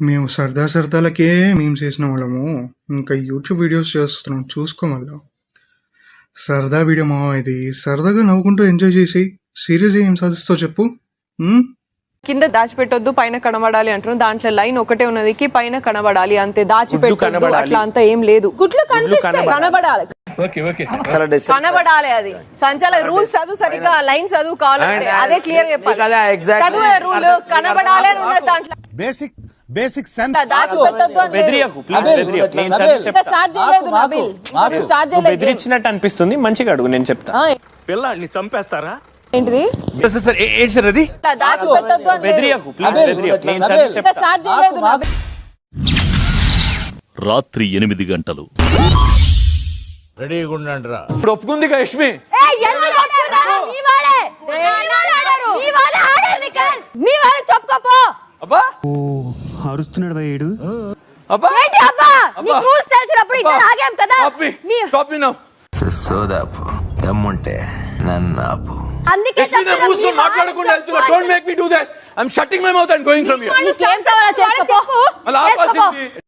మేము సరదా సరదాలకే మీమ్స్ చేసిన వాళ్ళము. ఇంకా యూట్యూబ్ వీడియోస్ చేస్తున్నాం చూసుకో మళ్ళా. సరదా వీడియో మావా ఇది. సరదాగా నవ్వుకుంటూ ఎంజాయ్ చేసి సీరియస్ ఏం సాధిస్తావు చెప్పు. కింద దాచిపెట్టొద్దు పైన కనబడాలి అంటున్నాం. దాంట్లో లైన్ ఒకటే ఉన్నది కి పైన కనబడాలి అంతే. దాచిపెట్టొద్దు అట్లా అంతా ఏం లేదు. గుడ్లు కనబడాలి కనబడాలి. అది సంచాలక రూల్స్ చదువు సరిగ్గా లైన్ చదువు కావాలంటే అదే క్లియర్ చెప్పాలి. చదువు రూల్ కనబడాలి అని ఉన్నది దాంట్లో. బేసిక్ సెన్స్ బెదిరించినట్టు అనిపిస్తుంది. మంచిగా అడుగు, నేను చెప్తా. పిల్లాడిని చంపేస్తారా? ఏంటిది అది రాత్రి 8 గంటలు రెడీగా ఉండండి రా. ఇప్పుడు ఒప్పుకుంది యష్మి. అరుస్తున్నాడు భయ్యుడు. సోదాపు దమ్ముంటే నన్ను ఆపు. మాట్లాడకుండా don't make me do this. I am shutting my mouth and going from here.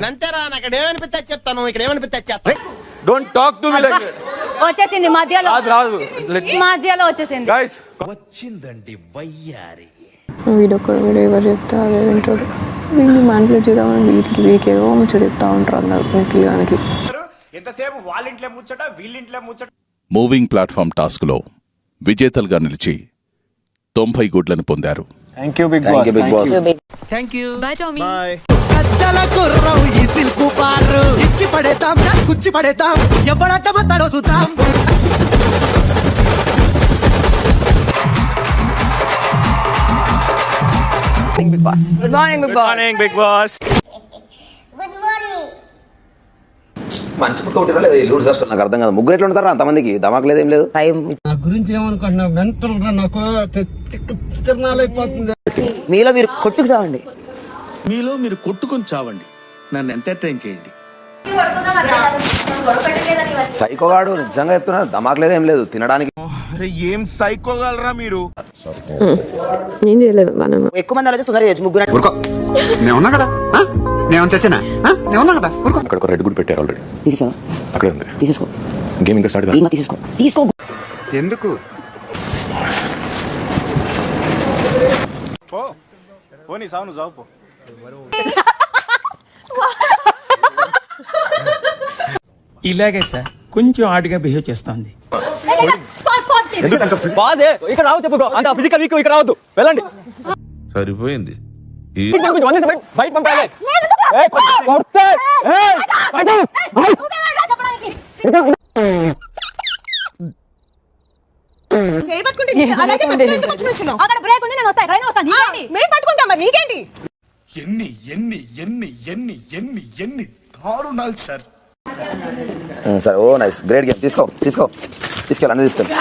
నంతేరా, నాకు ఇక్కడ ఏమనిపిస్తే చెప్తాను, ఇక్కడ ఏమనిపిస్తే చెప్తా. Don't talk to me like వచ్చేసింది మధ్యలో. రాదు మధ్యలో వచ్చేసింది. గైస్ వచ్చిందండి వయ్యారి. వీడొక్కడు వీడు ఎవరు చెప్తా అదే వింటాడు. వీడిని మానిపులేట్ చేద్దామని వీడికి ఏవో ముచ్చట చెప్తా ఉంటారు అందరు నిఖిల్ గానికి. ఎంతసేపు వాళ్ళింట్లో ముచ్చట వీళ్ళింట్లో ముచ్చట. మూవింగ్ ప్లాట్ఫామ్ టాస్క్లో విజేతలుగా నిలిచి 90 గుడ్లను పొందారు. Thank you big boss. Thank you. Bye Tommy. కచ్చల కుర్రం ఈ సిల్కు బారు ఇచ్చి పడేతాం, కుచ్చి పడేతాం, ఎవడట్ట మత్తడో చూద్దాం. Big boss. Good morning big boss. Morning big boss. మనిషి పుట్ట ఒకటి లేదు లూడ్ సిస్టమ్. నాకు అర్థం కాదు. ముగ్గురు ఎట్లా ఉంటారు అంతమందికి ధమాక్ లేదు ఏం లేదు. నా గురించి ఏమనుకుంటున్నా మెంటల్ గా నాకు తిరణాలైపోతుంది. మీలో మీరు కొట్టుకు చావండి. మీలో మీరు కొట్టుకొని చావండి, నన్ను ఎంటర్టైన్ చేయండి. సైకోగాడు నిజంగా చెప్తున్నా. ధమాక్ లేదు ఏం లేదు తినడానికి. ఏం సైకోగలరా మీరు? ఏం చేయలేదు ఎక్కువ మంది అలా సుందర చేయొచ్చు. ముగ్గురు నేనున్నా కదా, నేను చేసినా నేనున్నా కదా. అక్కడ ఒక రెడ్ గుడ్ పెట్టారు ఆల్రెడీ. తీసేసా? అక్కడే ఉంది. తీసేసుకో. గేమ్ ఇంకా స్టార్ట్ కాదు. తీసుకో తీసుకో. ఎందుకు పోనీ సావును జావు పో. ఇలాగే సార్ కొంచెం ఆడిగా బిహేవ్ చేస్తుంది. ఇక్కడ రావు చెప్పు. అంత ఫిజికల్ వీక్ ఇక్కడ రావద్దు, వెళ్ళండి. సరిపోయింది. బయట పంపాలి. ఎన్ని ఎన్ని ఎన్ని ఎన్ని ఎన్ని ఎన్ని దారుణాలు సార్. సరే ఓ నైస్ గ్రేట్ గేమ్. తీసుకెళ్ళి అన్ని తీసుకెళ్ళి.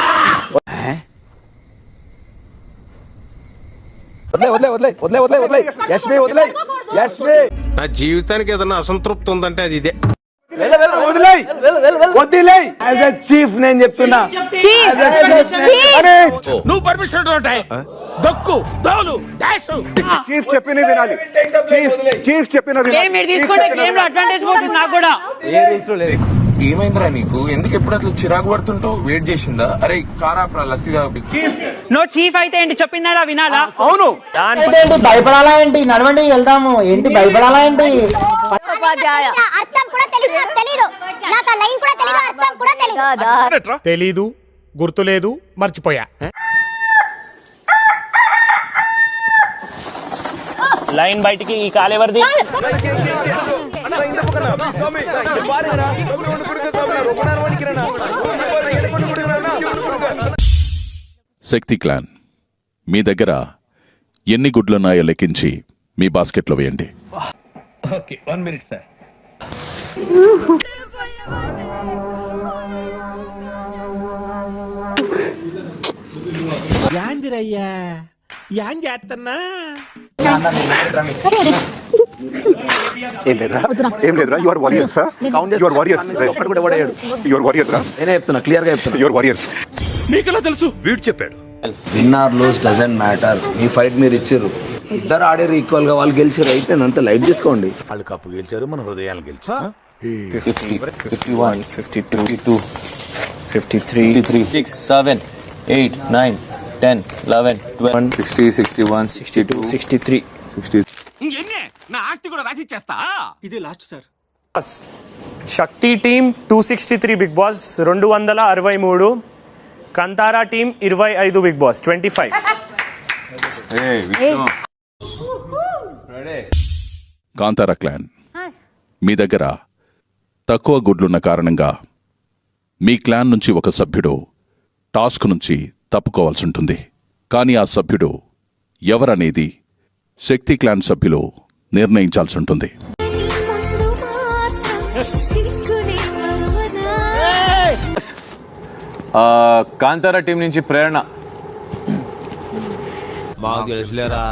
నా జీవితానికి ఏదైనా అసంతృప్తి ఉందంటే అది ఇదే. చీఫ్ నేను చెప్తున్నా. నువ్వు పర్మిషన్ ఉంటాయి. దక్కు దోలు డాష్. చీఫ్ చెప్పినది వినాలి. చీఫ్ చెప్పినది ఏమైందిరా నీకు? ఎందుకు ఎప్పుడు అట్లా చిరాకు పడుతుంటావు? వెయిట్ చేసిందా? అరే కారాప్రా లస్సీగా. నో చీఫ్ అయితే ఏంటి చెప్పిందా వినాలా? అవును. భయపడాలా ఏంటి? నడవండి వెళ్దాము. ఏంటి భయపడాలా ఏంటి? తెలీదు, గుర్తులేదు, మర్చిపోయా. లైన్ బయటికి. ఈ కాలేవర్ది శక్తి క్లాన్ మీ దగ్గర ఎన్ని గుడ్లున్నాయో లెక్కించి మీ బాస్కెట్లో వేయండి. Okay 1 minute sir. యాందిరయ్యా యాం చేస్తున్నా? నేనే చెప్తున్నా, క్లియర్ గా చెప్తున్నా. మీకెలా తెలుసు? వీడు చెప్పాడు. Win or lose doesn't matter. Me fight మీరు ఇచ్చిర్రు. ఇద్దరు ఆడారు ఈక్వల్ గా, వాళ్ళు గెలిచారు, అయిపోయింది అంత లైట్ తీసుకోండి. వాళ్ళు కప్పు గెలిచారు, మన హృదయాలు గెలిచారు. 51, 52, 53, 6, 7, 8, 9, 10, 11, 12, 60, 61, 62, 63. నా ఆస్తి కూడా రాసి ఇచ్చేస్తా. ఇది last sir. Shakti team 263 big boss 263, Kantara team 25 big boss 25. Kantara clan, మీ దగ్గర తక్కువ గుడ్లున్న కారణంగా మీ క్లాన్ నుంచి ఒక సభ్యుడు టాస్క్ నుంచి తప్పుకోవాల్సి ఉంటుంది. కానీ ఆ సభ్యుడు ఎవరనేది శక్తి క్లాన్ సభ్యులు నిర్ణయించాల్సి ఉంటుంది. కాంతారా టీం నుంచి ప్రేరణ. మాకు తెలుసులేరా.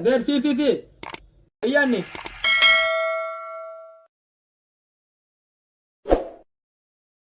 There see అయ్యాన్ని